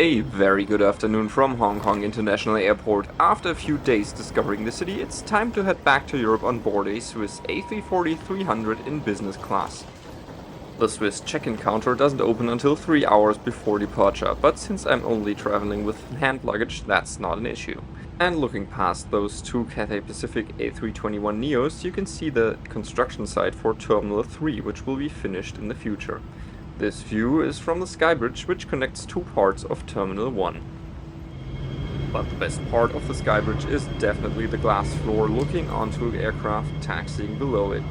A very good afternoon from Hong Kong International Airport. After a few days discovering the city, it's time to head back to Europe on board a Swiss A340-300 in business class. The Swiss check-in counter doesn't open until 3 hours before departure, but since I'm only traveling with hand luggage, that's not an issue. And looking past those two Cathay Pacific A321neos, you can see the construction site for Terminal 3, which will be finished in the future. This view is from the skybridge, which connects two parts of Terminal 1. But the best part of the skybridge is definitely the glass floor looking onto aircraft taxiing below it.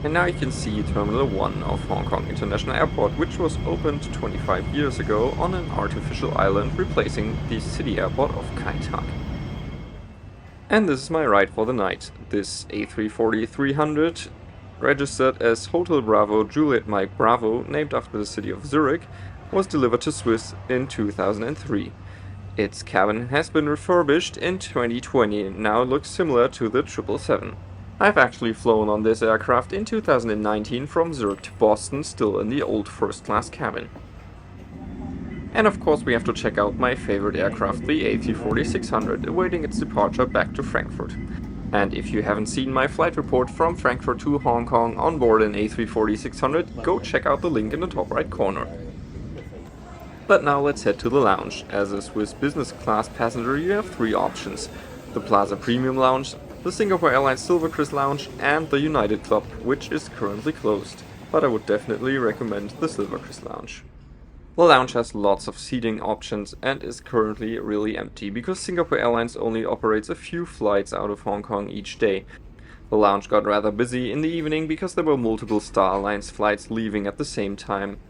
And now you can see Terminal 1 of Hong Kong International Airport, which was opened 25 years ago on an artificial island replacing the city airport of Kai Tak. And this is my ride for the night. This A340-300, registered as Hotel Bravo Juliet Mike Bravo, named after the city of Zurich, was delivered to Swiss in 2003. Its cabin has been refurbished in 2020 and now looks similar to the 777. I've actually flown on this aircraft in 2019 from Zurich to Boston, still in the old first-class cabin. And of course we have to check out my favorite aircraft, the A340-600, awaiting its departure back to Frankfurt. And if you haven't seen my flight report from Frankfurt to Hong Kong on board an A340-600, go check out the link in the top right corner. But now let's head to the lounge. As a Swiss business class passenger, you have three options: the Plaza Premium Lounge, the Singapore Airlines Silvercrest Lounge, and the United Club, which is currently closed. But I would definitely recommend the Silvercrest Lounge. The lounge has lots of seating options and is currently really empty because Singapore Airlines only operates a few flights out of Hong Kong each day. The lounge got rather busy in the evening because there were multiple Star Alliance flights leaving at the same time.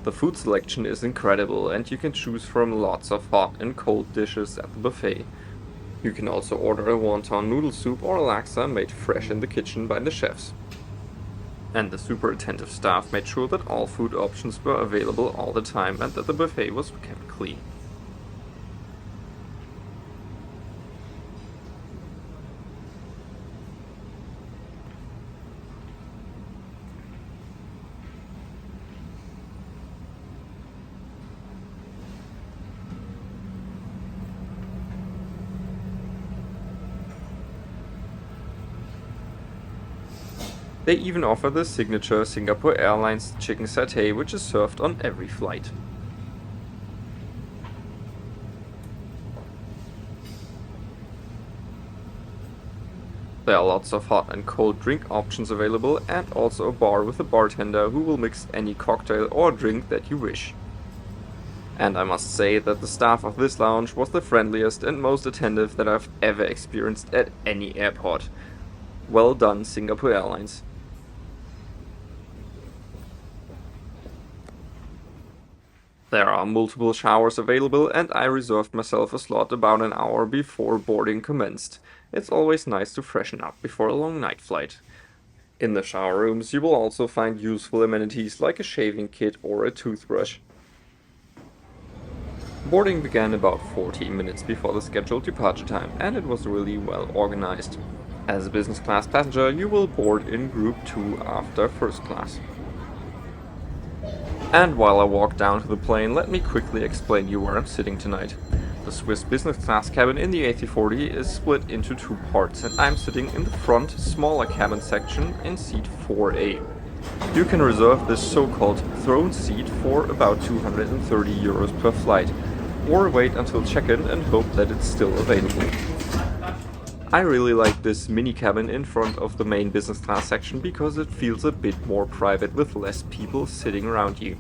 The food selection is incredible and you can choose from lots of hot and cold dishes at the buffet. You can also order a wonton noodle soup or a laksa made fresh in the kitchen by the chefs. And the super attentive staff made sure that all food options were available all the time and that the buffet was kept clean. They even offer the signature Singapore Airlines chicken satay, which is served on every flight. There are lots of hot and cold drink options available and also a bar with a bartender who will mix any cocktail or drink that you wish. And I must say that the staff of this lounge was the friendliest and most attentive that I've ever experienced at any airport. Well done, Singapore Airlines. There are multiple showers available and I reserved myself a slot about an hour before boarding commenced. It's always nice to freshen up before a long night flight. In the shower rooms you will also find useful amenities like a shaving kit or a toothbrush. Boarding began about 40 minutes before the scheduled departure time and it was really well organized. As a business class passenger you will board in Group 2 after first class. And while I walk down to the plane, let me quickly explain you where I'm sitting tonight. The Swiss business class cabin in the A340 is split into two parts and I'm sitting in the front, smaller cabin section in seat 4A. You can reserve this so-called throne seat for about 230 euros per flight, or wait until check-in and hope that it's still available. I really like this mini cabin in front of the main business class section because it feels a bit more private with less people sitting around you.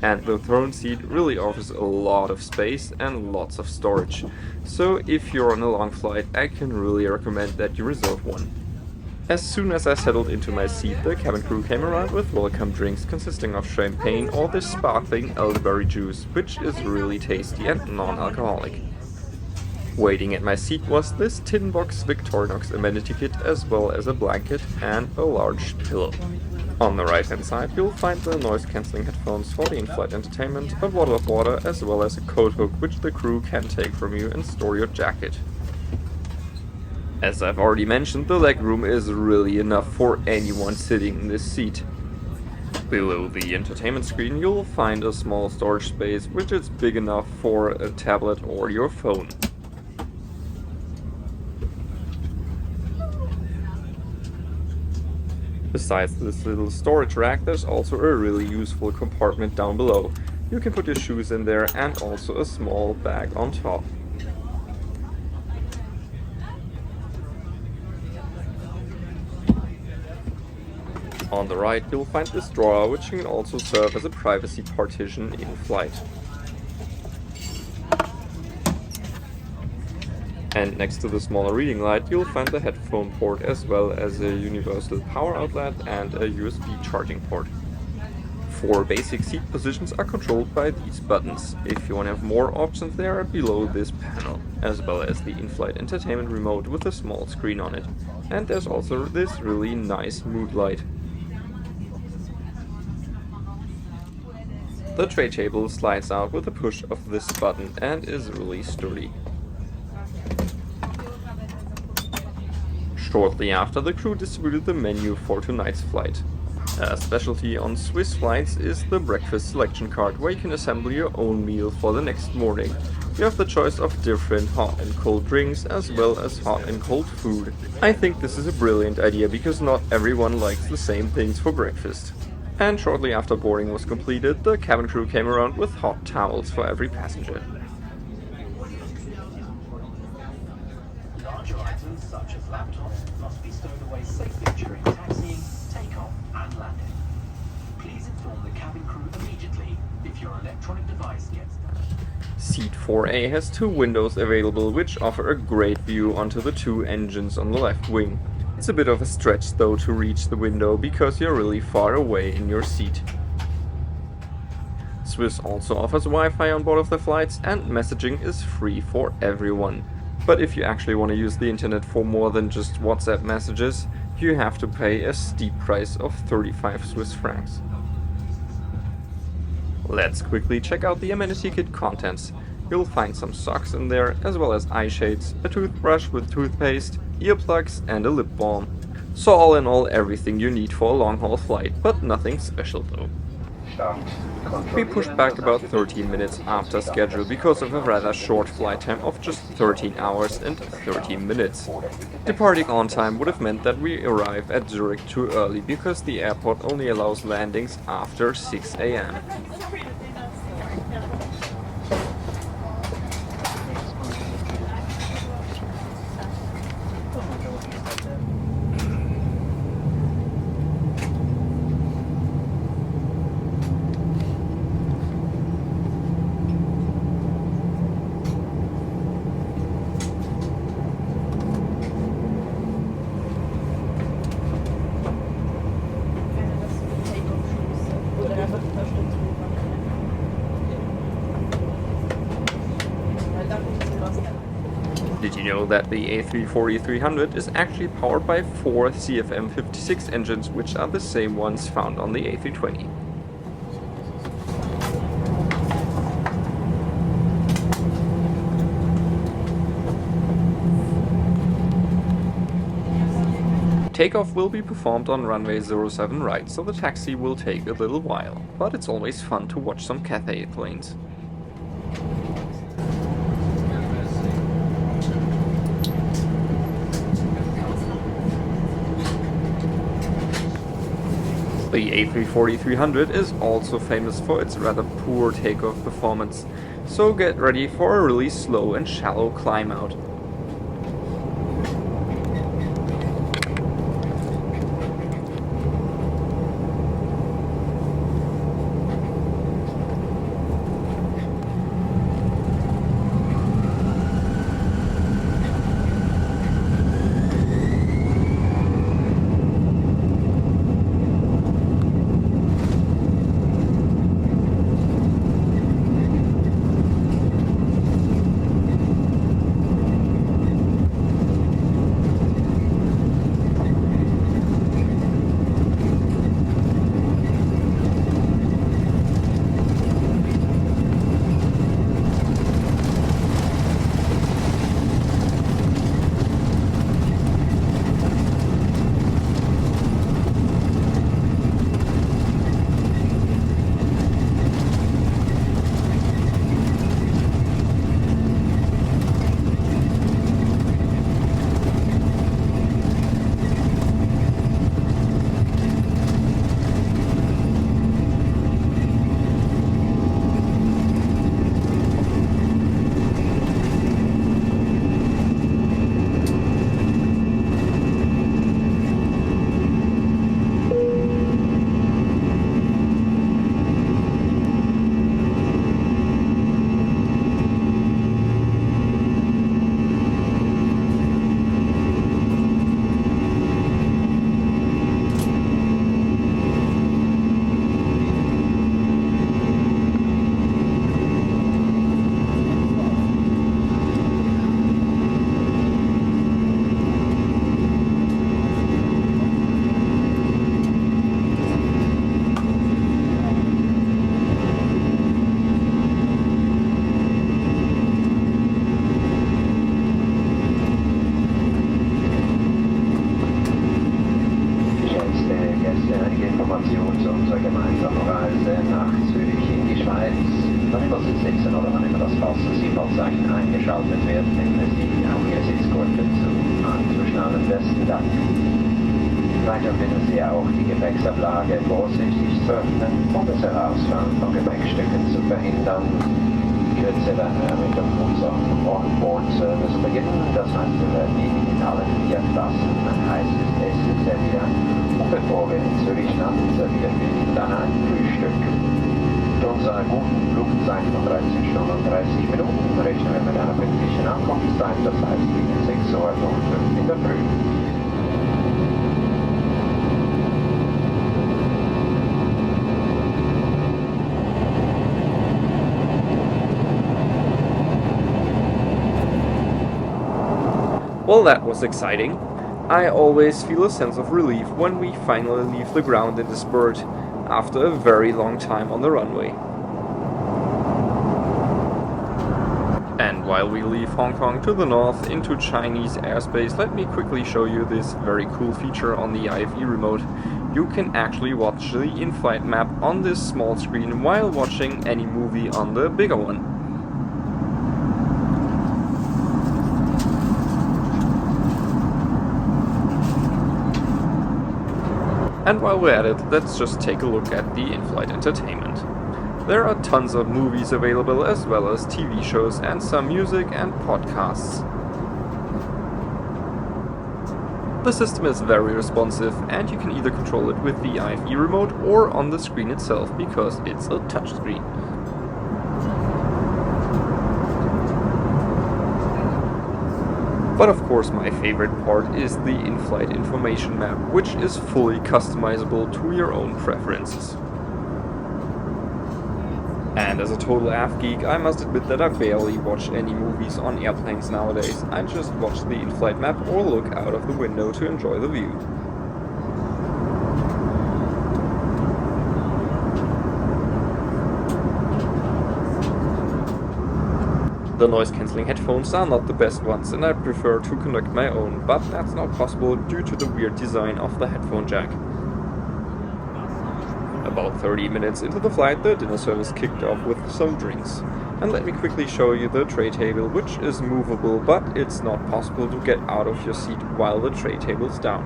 And the throne seat really offers a lot of space and lots of storage. So if you're on a long flight, I can really recommend that you reserve one. As soon as I settled into my seat, the cabin crew came around with welcome drinks consisting of champagne or this sparkling elderberry juice, which is really tasty and non-alcoholic. Waiting at my seat was this tin box Victorinox amenity kit as well as a blanket and a large pillow. On the right hand side you'll find the noise cancelling headphones for the in-flight entertainment, a bottle of water as well as a coat hook which the crew can take from you and store your jacket. As I've already mentioned, the legroom is really enough for anyone sitting in this seat. Below the entertainment screen you'll find a small storage space which is big enough for a tablet or your phone. Besides this little storage rack, there's also a really useful compartment down below. You can put your shoes in there and also a small bag on top. On the right you'll find this drawer, which can also serve as a privacy partition in flight. And next to the smaller reading light you'll find the headphone port as well as a universal power outlet and a USB charging port. 4 basic seat positions are controlled by these buttons. If you want to have more options, they are below this panel, as well as the in-flight entertainment remote with a small screen on it. And there's also this really nice mood light. The tray table slides out with a push of this button and is really sturdy. Shortly after, the crew distributed the menu for tonight's flight. A specialty on Swiss flights is the breakfast selection card, where you can assemble your own meal for the next morning. You have the choice of different hot and cold drinks as well as hot and cold food. I think this is a brilliant idea because not everyone likes the same things for breakfast. And shortly after boarding was completed, the cabin crew came around with hot towels for every passenger. Larger items such as laptops must be stowed away safely during taxiing, takeoff and landing. Please inform the cabin crew immediately if your electronic device gets damaged. Seat 4A has 2 windows available, which offer a great view onto the 2 engines on the left wing. It's a bit of a stretch though to reach the window because you're really far away in your seat. Swiss also offers Wi-Fi on board of the flights and messaging is free for everyone. But if you actually want to use the internet for more than just WhatsApp messages, you have to pay a steep price of 35 Swiss francs. Let's quickly check out the amenity kit contents. You'll find some socks in there, as well as eye shades, a toothbrush with toothpaste, earplugs and a lip balm. So all in all, everything you need for a long-haul flight, but nothing special though. We pushed back about 13 minutes after schedule because of a rather short flight time of just 13 hours and 13 minutes. Departing on time would have meant that we arrive at Zurich too early because the airport only allows landings after 6 AM. Did you know that the A340-300 is actually powered by 4 CFM56 engines, which are the same ones found on the A320? Takeoff will be performed on runway 07 right, so the taxi will take a little while, but it's always fun to watch some Cathay planes. The A340-300 is also famous for its rather poor takeoff performance, so get ready for a really slow and shallow climb out. Noch immer sitzen oder wann immer das Fahrzeugzeichen eingeschaltet wird, nehmen Sie auch Ihr Sitzgurte zu schnallen. Besten Dank. Weiter bitten Sie auch, die Gepäcksablage vorsichtig zu öffnen, um das Herausfahren von Gepäckstücken zu verhindern. Ich würde dann mit unserem On-Board-Service beginnen. Das heißt, wir werden Ihnen in allen 4 Klassen ein heißes Essen servieren. Und bevor wir in Zürich landen, servieren wir Ihnen dann ein Frühstück. Mit unserer guten Flugzeit von 13 Stunden und 30 Minuten rechnen wir mit einer pünktlichen Ankunftszeit, das heißt gegen 6:05 Uhr in der Früh. Well, that was exciting. I always feel a sense of relief when we finally leave the ground in this bird, after a very long time on the runway. And while we leave Hong Kong to the north into Chinese airspace, let me quickly show you this very cool feature on the IFE remote. You can actually watch the in-flight map on this small screen while watching any movie on the bigger one. And while we're at it, let's just take a look at the in-flight entertainment. There are tons of movies available, as well as TV shows and some music and podcasts. The system is very responsive, and you can either control it with the IFE remote or on the screen itself, because it's a touchscreen. But of course my favorite part is the in-flight information map, which is fully customizable to your own preferences. And as a total AF geek, I must admit that I barely watch any movies on airplanes nowadays. I just watch the in-flight map or look out of the window to enjoy the view. The noise-cancelling headphones are not the best ones, and I prefer to connect my own, but that's not possible due to the weird design of the headphone jack. About 30 minutes into the flight, the dinner service kicked off with some drinks. And let me quickly show you the tray table, which is movable, but it's not possible to get out of your seat while the tray table's down.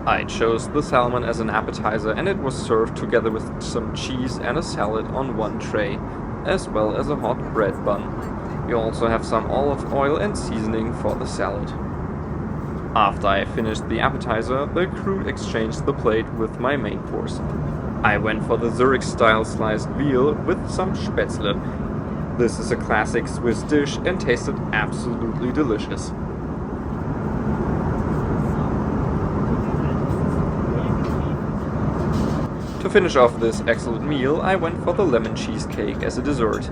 I chose the salmon as an appetizer, and it was served together with some cheese and a salad on one tray, as well as a hot bread bun. You also have some olive oil and seasoning for the salad. After I finished the appetizer, the crew exchanged the plate with my main course. I went for the Zurich style sliced veal with some spätzle. This is a classic Swiss dish and tasted absolutely delicious. To finish off this excellent meal, I went for the lemon cheesecake as a dessert.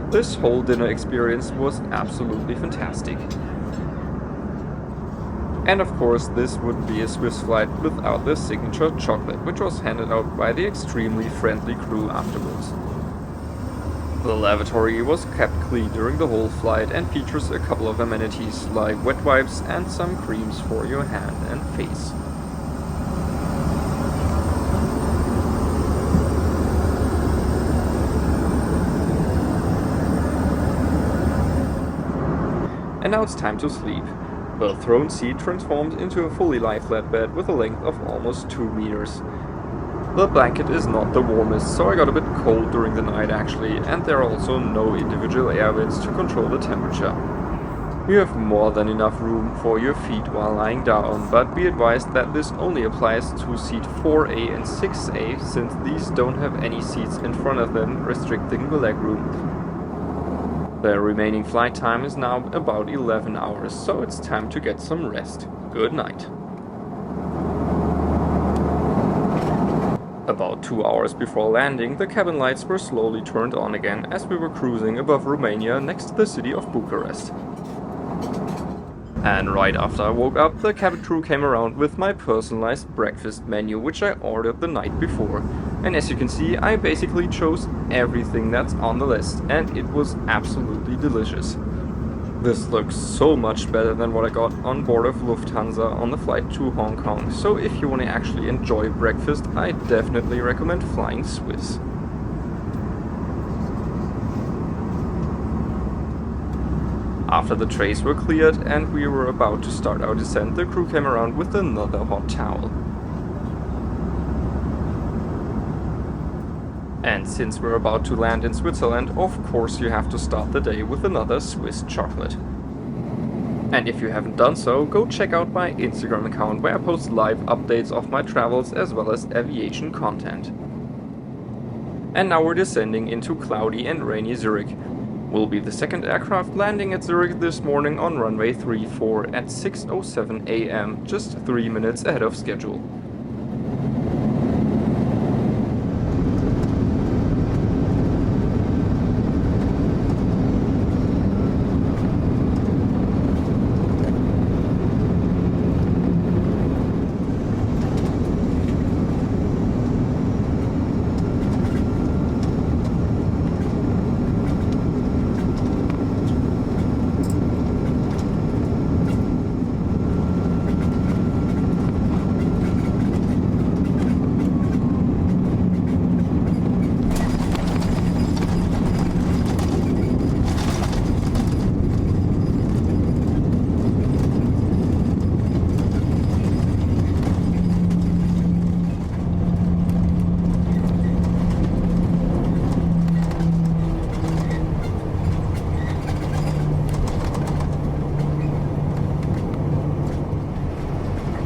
This whole dinner experience was absolutely fantastic. And of course, this wouldn't be a Swiss flight without the signature chocolate, which was handed out by the extremely friendly crew afterwards. The lavatory was kept clean during the whole flight and features a couple of amenities like wet wipes and some creams for your hand and face. And now it's time to sleep. The throne seat transformed into a fully lie-flat bed with a length of almost 2 meters. The blanket is not the warmest, so I got a bit cold during the night actually, and there are also no individual air vents to control the temperature. You have more than enough room for your feet while lying down, but be advised that this only applies to seat 4A and 6A, since these don't have any seats in front of them, restricting the legroom. The remaining flight time is now about 11 hours, so it's time to get some rest. Good night. About 2 hours before landing, the cabin lights were slowly turned on again as we were cruising above Romania next to the city of Bucharest. And right after I woke up, the cabin crew came around with my personalized breakfast menu, which I ordered the night before. And as you can see, I basically chose everything that's on the list, and it was absolutely delicious. This looks so much better than what I got on board of Lufthansa on the flight to Hong Kong, so if you want to actually enjoy breakfast, I definitely recommend flying Swiss. After the trays were cleared and we were about to start our descent, the crew came around with another hot towel. And since we're about to land in Switzerland, of course you have to start the day with another Swiss chocolate. And if you haven't done so, go check out my Instagram account where I post live updates of my travels as well as aviation content. And now we're descending into cloudy and rainy Zurich. We'll be the second aircraft landing at Zurich this morning on runway 34 at 6:07 AM, just 3 minutes ahead of schedule.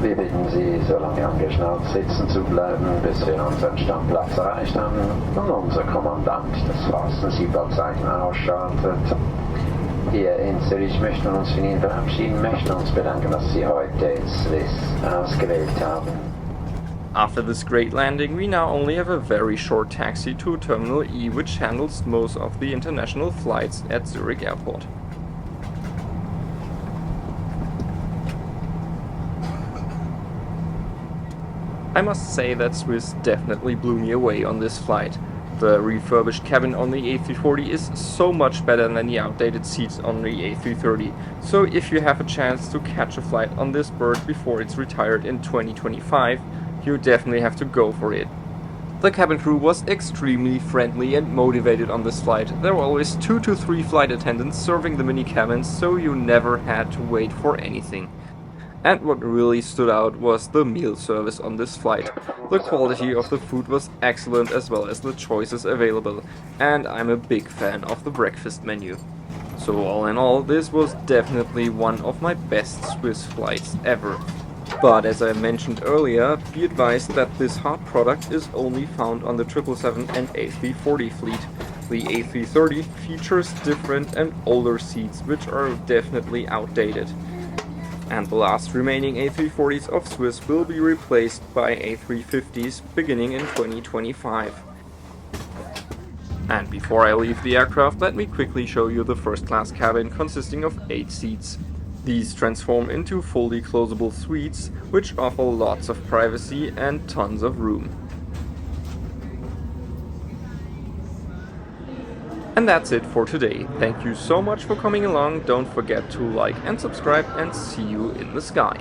Wir bitten Sie, so lange angeschnallt sitzen zu bleiben, bis wir unseren Standplatz erreicht haben und unser Kommandant das Fastensiebelzeichen ausschaltet. Wir in Zürich möchten uns von Ihnen verabschieden, möchten uns bedanken, dass Sie heute Swiss ausgewählt haben. After this great landing, we now only have a very short taxi to Terminal E, which handles most of the international flights at Zurich Airport. I must say that Swiss definitely blew me away on this flight. The refurbished cabin on the A340 is so much better than the outdated seats on the A330, so if you have a chance to catch a flight on this bird before it's retired in 2025, you definitely have to go for it. The cabin crew was extremely friendly and motivated on this flight. There were always 2 to 3 flight attendants serving the mini cabins, so you never had to wait for anything. And what really stood out was the meal service on this flight. The quality of the food was excellent as well as the choices available, and I'm a big fan of the breakfast menu. So all in all, this was definitely one of my best Swiss flights ever. But as I mentioned earlier, be advised that this hot product is only found on the 777 and A340 fleet. The A330 features different and older seats, which are definitely outdated. And the last remaining A340s of Swiss will be replaced by A350s beginning in 2025. And before I leave the aircraft, let me quickly show you the first class cabin consisting of 8 seats. These transform into fully closable suites, which offer lots of privacy and tons of room. And that's it for today. Thank you so much for coming along. Don't forget to like and subscribe, and see you in the sky.